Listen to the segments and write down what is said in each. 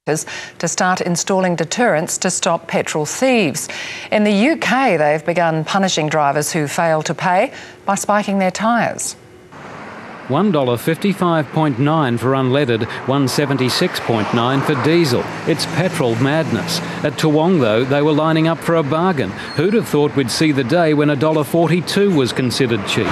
to start installing deterrents to stop petrol thieves. In the UK, they've begun punishing drivers who fail to pay by spiking their tyres. $1.55.9 for unleaded, $1.76.9 for diesel. It's petrol madness. At Toowong, though, they were lining up for a bargain. Who'd have thought we'd see the day when $1.42 was considered cheap?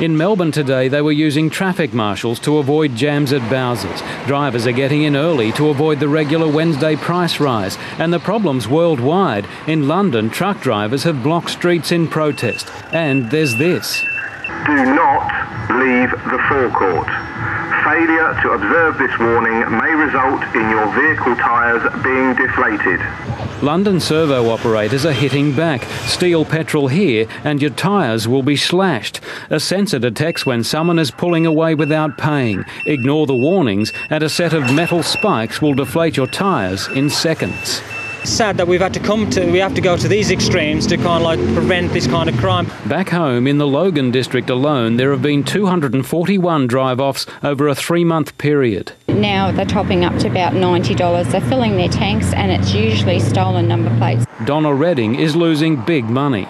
In Melbourne today, they were using traffic marshals to avoid jams at Bowsers. Drivers are getting in early to avoid the regular Wednesday price rise. And the problem's worldwide. In London, truck drivers have blocked streets in protest. And there's this. Do not leave the forecourt. Failure to observe this warning may result in your vehicle tyres being deflated. London servo operators are hitting back. Steal petrol here and your tyres will be slashed. A sensor detects when someone is pulling away without paying. Ignore the warnings and a set of metal spikes will deflate your tyres in seconds. It's sad that we have to go to these extremes to kind of like prevent this kind of crime. Back home in the Logan district alone, there have been 241 drive-offs over a 3-month period. Now they're topping up to about $90. They're filling their tanks and it's usually stolen number plates. Donna Redding is losing big money.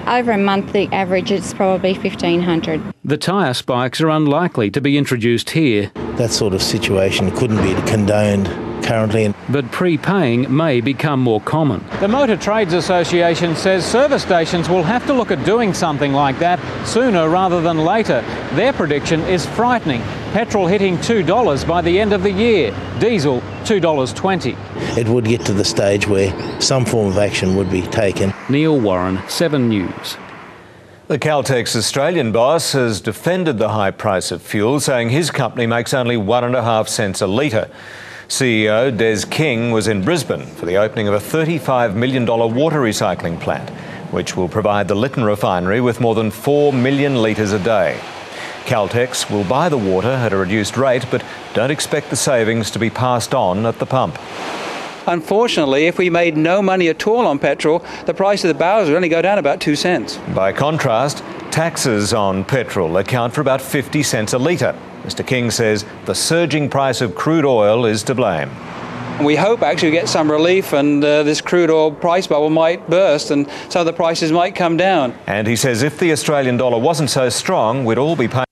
Over a month, the average is probably $1,500. The tyre spikes are unlikely to be introduced here. That sort of situation couldn't be condoned currently. But prepaying may become more common. The Motor Trades Association says service stations will have to look at doing something like that sooner rather than later. Their prediction is frightening. Petrol hitting $2 by the end of the year. Diesel, $2.20. It would get to the stage where some form of action would be taken. Neil Warren, 7 News. The Caltex Australian boss has defended the high price of fuel, saying his company makes only 1.5 cents a litre. CEO Des King was in Brisbane for the opening of a $35 million water recycling plant, which will provide the Lytton refinery with more than 4 million litres a day. Caltex will buy the water at a reduced rate, but don't expect the savings to be passed on at the pump. Unfortunately, if we made no money at all on petrol, the price of the barrels would only go down about 2 cents. By contrast, taxes on petrol account for about 50 cents a litre. Mr. King says the surging price of crude oil is to blame. We hope actually we get some relief and this crude oil price bubble might burst and some of the prices might come down. And he says if the Australian dollar wasn't so strong, we'd all be paying